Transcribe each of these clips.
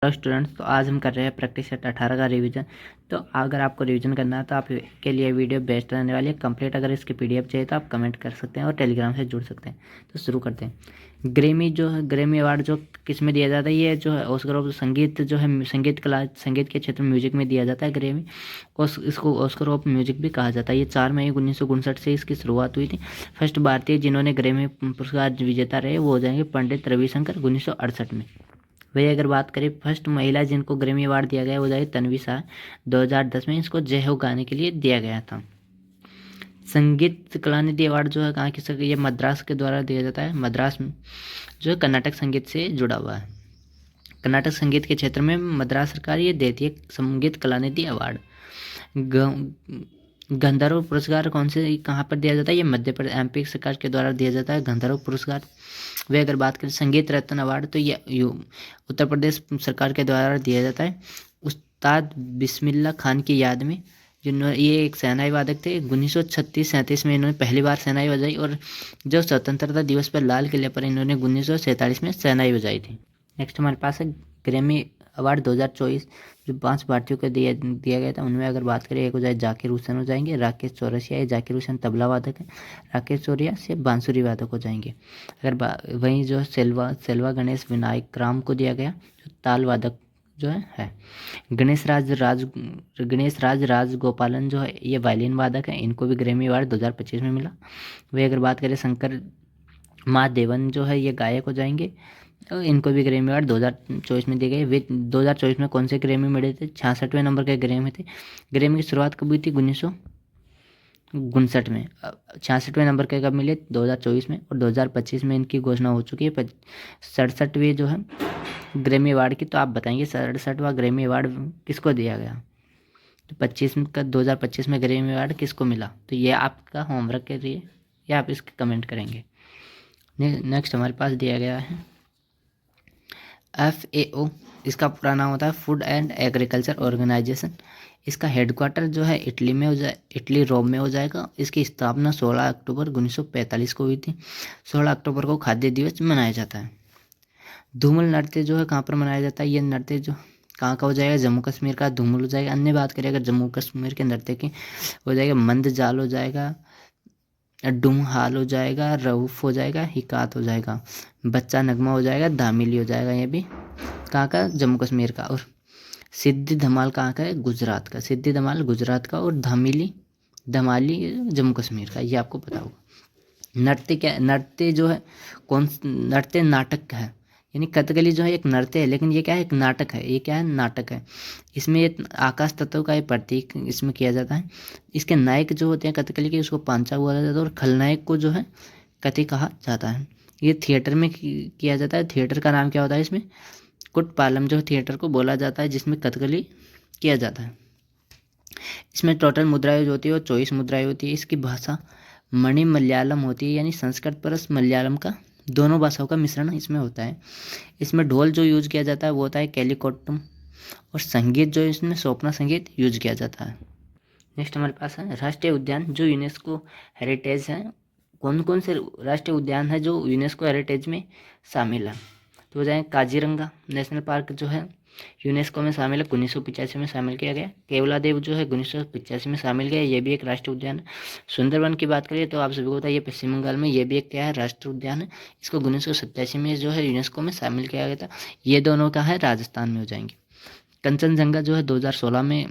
Hello students, तो आज हम कर रहे हैं प्रैक्टिस सेट 18 का रिवीजन। तो अगर आपको रिवीजन करना है तो आपके लिए वीडियो बेस्ट रहने वाली है कंप्लीट। अगर इसकी पीडीएफ चाहिए तो आप कमेंट कर सकते हैं और टेलीग्राम से जुड़ सकते हैं। तो शुरू करते हैं। ग्रेमी जो है, ग्रेमी अवार्ड जो किस में दिया जाता है, ये जो है ऑस्कर ऑफ संगीत जो है संगीत कला संगीत के क्षेत्र में म्यूजिक में दिया जाता है ग्रेमी। इसको ऑस्कर ऑफ म्यूजिक भी कहा जाता है। ये 4 मई 1959 से इसकी शुरुआत हुई थी। फर्स्ट भारतीय जिन्होंने ग्रेमी पुरस्कार विजेता रहे वो हो जाएंगे पंडित रविशंकर 1968 में। वही अगर बात करें फर्स्ट महिला जिनको ग्रैमी अवार्ड दिया गया वो जाए तन्वी शाह 2010 में। इसको जय हो गाने के लिए दिया गया था। संगीत कलानिधि अवार्ड जो है कहाँ की ये मद्रास के द्वारा दिया जाता है। मद्रास में जो है कर्नाटक संगीत से जुड़ा हुआ है। कर्नाटक संगीत के क्षेत्र में मद्रास सरकार ये देती है संगीत कलानिधि अवार्ड। गंधर्व पुरस्कार कौन से कहाँ पर दिया जाता है, ये मध्य प्रदेश एमपी सरकार के द्वारा दिया जाता है गंधर्व पुरस्कार। वे अगर बात करें संगीत रत्न अवार्ड तो ये उत्तर प्रदेश सरकार के द्वारा दिया जाता है उस्ताद बिस्मिल्लाह खान की याद में, जिन्होंने ये एक सेनाई वादक थे। 1936-37 में इन्होंने पहली बार सेनाई बजाई और जो स्वतंत्रता दिवस पर लाल किले पर इन्होंने 1947 में सेनाई बजाई थी। नेक्स्ट हमारे पास है ग्रैमी अवार्ड 2024 जो 5 भारतीयों को दिया गया था। उनमें अगर बात करें एक हो जाए जाकिर हुसैन हो जाएंगे, राकेश चौरसिया। जाकिर हुसैन तबला वादक है, राकेश चौरिया से बांसुरी वादक हो जाएंगे। अगर वहीं जो सेल्वा गणेश विनायक राम को दिया गया जो ताल वादक जो है। गणेश राज राजगोपालन जो है ये वायलिन वादक है, इनको भी ग्रैमी अवार्ड 2025 में मिला। वही अगर बात करें शंकर महादेवन जो है ये गायक हो जाएंगे, तो इनको भी ग्रैमी अवार्ड 2024 में दिए गए। वे 2024 में कौन से ग्रैमी मिले थे, 66वें नंबर के ग्रैमी थे। ग्रैमी की शुरुआत कब हुई थी, 1959 में। 66वें नंबर के कब मिले, 2024 में। और 2025 में इनकी घोषणा हो चुकी है 67वें जो है ग्रैमी अवार्ड की। तो आप बताएंगे 67वां ग्रैमी अवार्ड किसको दिया गया, तो 2025 में ग्रैमी अवार्ड किसको मिला। तो ये आपका होमवर्क के लिए या आप इसके कमेंट करेंगे। नेक्स्ट हमारे पास दिया गया है FAO। इसका पूरा नाम होता है फूड एंड एग्रीकल्चर ऑर्गेनाइजेशन। इसका हेडक्वार्टर जो है इटली में हो जाए, इटली रोम में हो जाएगा। इसकी स्थापना 16 अक्टूबर 1945 को हुई थी। 16 अक्टूबर को खाद्य दिवस मनाया जाता है। धूमल नृत्य जो है कहाँ पर मनाया जाता है, ये नृत्य जो कहाँ का हो जाएगा, जम्मू कश्मीर का धूमल हो जाएगा। अन्य बात करें अगर जम्मू कश्मीर के नृत्य की हो जाएगा मंद जाल हो जाएगा, डुम हाल हो जाएगा, रऊफ हो जाएगा, हिकात हो जाएगा, बच्चा नगमा हो जाएगा, दामिली हो जाएगा। ये भी कहाँ का, जम्मू कश्मीर का। और सिद्धि धमाल कहाँ का है, गुजरात का। सिद्धि धमाल गुजरात का और धमाली जम्मू कश्मीर का, ये आपको पता होगा। नृत्य जो है नृत्य नाटक का है, यानी कथकली जो है एक नृत्य है लेकिन ये क्या है, एक नाटक है। ये क्या है, नाटक है। इसमें ये आकाश तत्व का एक प्रतीक इसमें किया जाता है। इसके नायक जो होते हैं कथकली के उसको पांचा बोला जाता है और खलनायक को जो है कथी कहा जाता है। ये थिएटर में किया जाता है। थिएटर का नाम क्या होता है इसमें, कुटपालम जो थिएटर को बोला जाता है जिसमें कथकली किया जाता है। इसमें टोटल मुद्राएं जो होती है वो 24 मुद्राएं होती है। इसकी भाषा मणि मलयालम होती है, यानी संस्कृत प्लस मलयालम का दोनों भाषाओं का मिश्रण इसमें होता है। इसमें ढोल जो यूज किया जाता है वो होता है कैलिकोटम, और संगीत जो इसमें स्वप्न संगीत यूज किया जाता है। नेक्स्ट हमारे पास है राष्ट्रीय उद्यान जो यूनेस्को हेरिटेज है। कौन कौन से राष्ट्रीय उद्यान है जो यूनेस्को हेरिटेज में शामिल है, तो हो जाए काजीरंगा नेशनल पार्क जो है यूनेस्को में शामिल है, 1985 में शामिल किया गया। केवलादेव जो है 1985 में शामिल किया, ये भी एक राष्ट्रीय उद्यान है। सुंदरवन की बात करें तो आप सभी को पता है ये पश्चिम बंगाल में, ये भी एक क्या है, राष्ट्रीय उद्यान है। इसको 1987 में जो है यूनेस्को में शामिल किया गया था। ये दोनों का है राजस्थान में हो जाएंगे। कंचनजंगा जो है 2016 में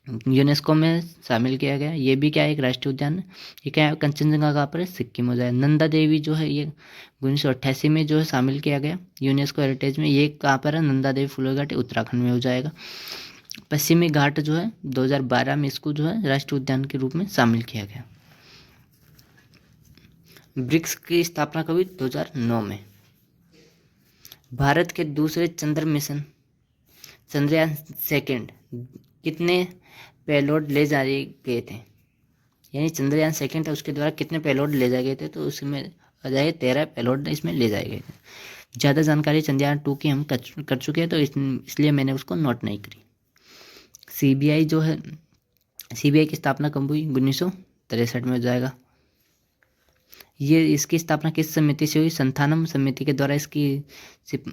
यूनेस्को में शामिल किया गया, ये भी क्या है, एक राष्ट्रीय उद्यान है। ये क्या है, कंचनजंगा कहाँ पर है, सिक्किम हो जाए। नंदा देवी जो है ये 1988 में जो है शामिल किया गया यूनेस्को हेरिटेज में, ये कहाँ पर है, नंदा देवी फुलर घाटी उत्तराखंड में हो जाएगा। पश्चिमी घाट जो है 2012 में इसको जो है राष्ट्रीय उद्यान के रूप में शामिल किया गया। ब्रिक्स की स्थापना कभी 2009 में। भारत के दूसरे चंद्र मिशन चंद्रयान सेकेंड कितने पेलोड ले जाए गए थे, यानी चंद्रयान सेकेंड था उसके द्वारा कितने पेलोड ले जाए गए थे, तो उसमें आ जाए 13 पेलोड इसमें ले जाए गए थे। ज़्यादा जानकारी चंद्रयान 2 की हम कर चुके हैं तो इसलिए मैंने उसको नोट नहीं करी। CBI जो है, CBI की स्थापना कब हुई, 1963 में हो जाएगा। ये इसकी स्थापना किस समिति से हुई? संथानम समिति के द्वारा इसकी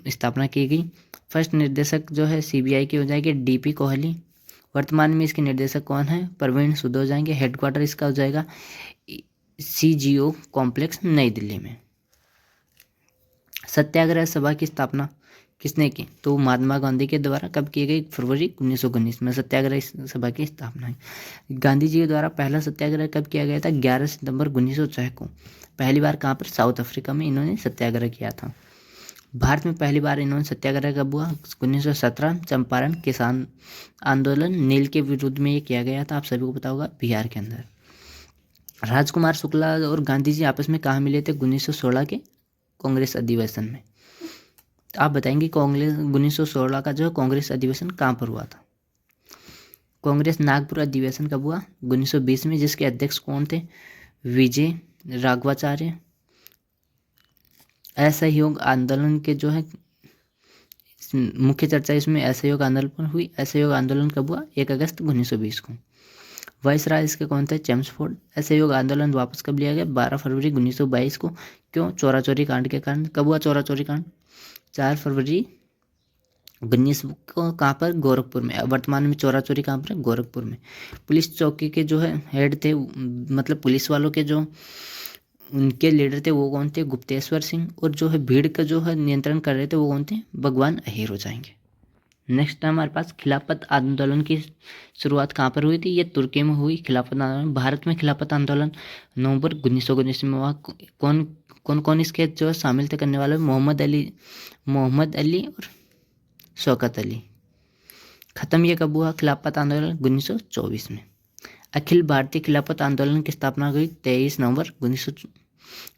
स्थापना की गई। फर्स्ट निर्देशक जो है सीबीआई की हो जाएगी डीपी कोहली। वर्तमान में इसके निर्देशक कौन है? प्रवीण सूद हो जाएंगे। हेडक्वार्टर इसका हो जाएगा सीजीओ कॉम्प्लेक्स नई दिल्ली में। सत्याग्रह सभा की स्थापना किसने की? तो महात्मा गांधी के द्वारा कब की गई? फरवरी 1919 में सत्याग्रह सभा की स्थापना है। गांधी जी के द्वारा पहला सत्याग्रह कब किया गया था? 11 सितंबर 1906 को। पहली बार कहाँ पर? साउथ अफ्रीका में इन्होंने सत्याग्रह किया था। भारत में पहली बार इन्होंने सत्याग्रह कब हुआ? 1917 चंपारण किसान आंदोलन नील के विरुद्ध में ये किया गया था। आप सभी को पता होगा, बिहार के अंदर। राजकुमार शुक्ला और गांधी जी आपस में कहाँ मिले थे? 1916 के कांग्रेस अधिवेशन में। आप बताएंगे कांग्रेस 1916 का जो है कांग्रेस अधिवेशन कहाँ पर हुआ था? कांग्रेस नागपुर अधिवेशन कब हुआ? 1920 में, जिसके अध्यक्ष कौन थे? विजय राघवाचार्य। असहयोग आंदोलन के जो है मुख्य चर्चा इसमें असहयोग आंदोलन पर हुई। असहयोग आंदोलन कब हुआ? 1 अगस्त 1920 को। वाइसराय इसके कौन थे? चेम्सफोर्ड। असहयोग आंदोलन वापस कब लिया गया? 12 फरवरी 1922 को। क्यों? चोरा चोरी कांड के कारण। कब हुआ चोरा चोरी कांड? 4 फरवरी 19 को। कहाँ पर? गोरखपुर में। वर्तमान में चोरा चोरी कहाँ पर? गोरखपुर में। पुलिस चौकी के जो है हेड थे, मतलब पुलिस वालों के जो उनके लीडर थे वो कौन थे? गुप्तेश्वर सिंह। और जो है भीड़ का जो है नियंत्रण कर रहे थे वो कौन थे? भगवान अहीर हो जाएंगे। नेक्स्ट हमारे पास खिलाफत आंदोलन की शुरुआत कहाँ पर हुई थी? ये तुर्की में हुई खिलाफत आंदोलन। भारत में खिलाफत आंदोलन नवंबर 1919 में हुआ। कौन इसके जो है शामिल थे करने वाले? मोहम्मद अली और शौकत अली। खत्म ये कब हुआ खिलाफत आंदोलन? 1924 में। अखिल भारतीय खिलाफत आंदोलन की स्थापना हुई 23 नवंबर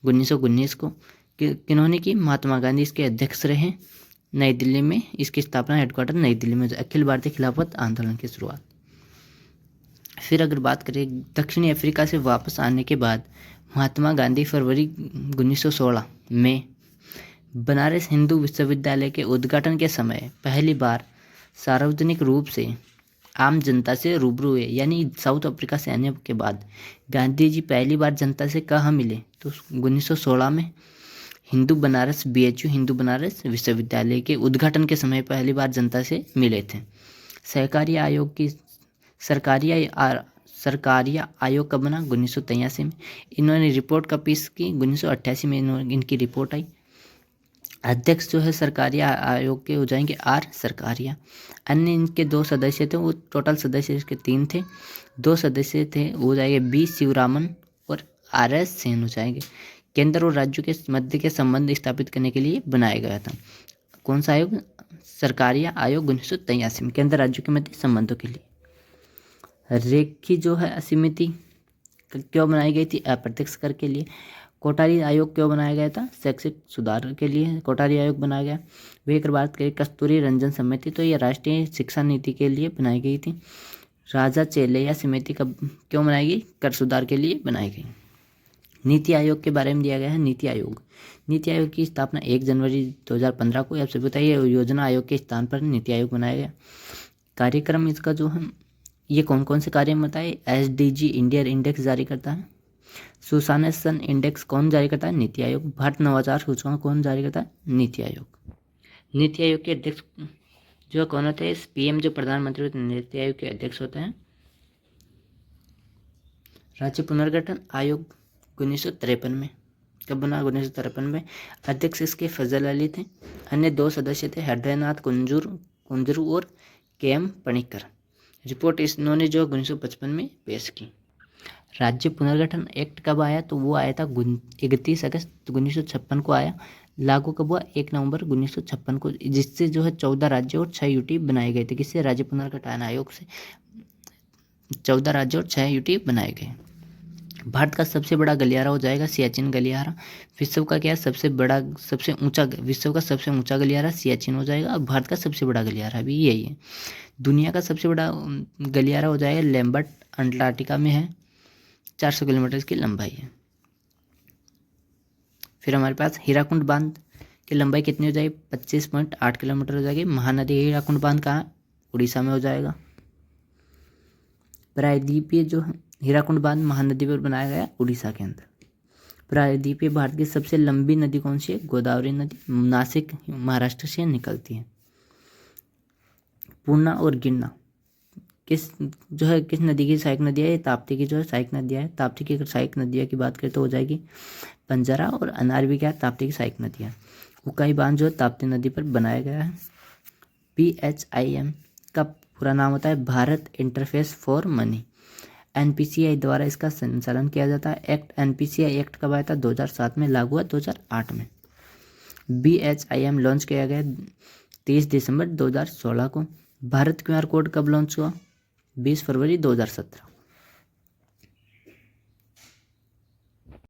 1919 को। किन्होंने की? महात्मा गांधी इसके अध्यक्ष रहे। नई दिल्ली में इसकी स्थापना, हेडक्वार्टर नई दिल्ली में। अखिल भारतीय खिलाफत आंदोलन की शुरुआत। फिर अगर बात करें दक्षिणी अफ्रीका से वापस आने के बाद महात्मा गांधी फरवरी 1916 में बनारस हिंदू विश्वविद्यालय के उद्घाटन के समय पहली बार सार्वजनिक रूप से आम जनता से रूबरू हुए। यानी साउथ अफ्रीका से आने के बाद गांधी जी पहली बार जनता से कहाँ मिले? तो 1916 में BHU हिंदू बनारस विश्वविद्यालय के उद्घाटन के समय पहली बार जनता से मिले थे। सहकारी आयोग की सरकारी आयोग कब बना? 1983 में। इन्होंने रिपोर्ट कब पेश की? 1988 में इनकी रिपोर्ट आई। अध्यक्ष जो है सरकारी आयोग के हो जाएंगे आर सरकारिया। अन्य इनके 2 सदस्य थे, वो टोटल सदस्य इसके 3 थे। 2 सदस्य थे वो हो जाएंगे बी शिवरामन और RS सेन हो जाएंगे। केंद्र और राज्यों के मध्य के संबंध स्थापित करने के लिए बनाया गया था। कौन सा आयोग? सरकारी आयोग 1983 में, केंद्र राज्यों के मध्य संबंधों के लिए। रेखी जो है समिति क्यों बनाई गई थी? अप्रत्यक्ष कर के लिए। कोठारी आयोग क्यों बनाया गया था? शैक्षिक सुधार के लिए कोठारी आयोग बनाया गया। वही अगर बात करें कस्तूरी रंजन समिति, तो ये राष्ट्रीय शिक्षा नीति के लिए बनाई गई थी। राजा चेलैया समिति कब क्यों बनाई गई? कर सुधार के लिए बनाई गई। नीति आयोग के बारे में दिया गया है। नीति आयोग की स्थापना 1 जनवरी 2015 को। आपसे बताइए योजना आयोग के स्थान पर नीति आयोग बनाया गया। कार्यक्रम इसका जो है ये कौन कौन से कार्य बताए? SDG इंडिया इंडेक्स जारी करता है। सुशासन इंडेक्स कौन जारी करता है? नीति आयोग। भारत नवाचार सूचकांक कौन जारी करता है? नीति आयोग। नीति आयोग के अध्यक्ष जो कौन होते हैं? PM जो प्रधानमंत्री होते हैं नीति आयोग के अध्यक्ष होते हैं। राज्य पुनर्गठन आयोग 1953 में। कब बना? 1953 में। अध्यक्ष इसके फजल अली थे। अन्य 2 सदस्य थे हृदयनाथ कुंजरू और KM पणिक्कर। रिपोर्ट इन्होंने जो 1955 में पेश की। राज्य पुनर्गठन एक्ट कब आया? तो वो आया था 31 अगस्त 1956 को आया। लागू कब हुआ? 1 नवंबर 1956 को, जिससे जो है 14 राज्य और 6 UT बनाए गए थे। किससे? राज्य पुनर्गठन आयोग से 14 राज्य और 6 UT बनाए गए। भारत का सबसे बड़ा गलियारा हो जाएगा सियाचिन गलियारा। विश्व का क्या? विश्व का सबसे ऊंचा गलियारा सियाचिन हो जाएगा। और भारत का सबसे बड़ा गलियारा भी यही है। दुनिया का सबसे बड़ा गलियारा हो जाएगा लैम्बर्ट, अंटार्कटिका में है। 400 किलोमीटर की लंबाई है। फिर हमारे पास हीराकुंड बांध की लंबाई कितनी हो जाएगी? 25.8 किलोमीटर हो जाएगी। महानदी हीराकुंड बांध कहाँ? उड़ीसा में हो जाएगा। प्रायद्वीपीय जो हीराकुंड बांध महानदी पर बनाया गया उड़ीसा के अंदर। प्रायद्वीपीय भारत की सबसे लंबी नदी कौन सी है? गोदावरी नदी, नासिक महाराष्ट्र से निकलती है। पूर्णा और गिरना किस नदी की सहायक नदी है? ये ताप्ती की जो है सहायक नदियाँ है। ताप्ती की अगर सहायक नदियाँ की बात करें तो हो जाएगी बंजारा, और अनार भी क्या है? ताप्ती की सहायक नदियाँ। उकाई बांध जो है ताप्ती नदी पर बनाया गया है। PHIM का पूरा नाम होता है Bharat interface for money. NPCI द्वारा इसका संचालन किया जाता है। NPCI एक्ट कब आया था? 2007 में, लागू हुआ 2008 में। BHIM लॉन्च किया गया 30 दिसंबर 2016 को। भारत QR कोड कब लॉन्च हुआ? 20 फरवरी 2017।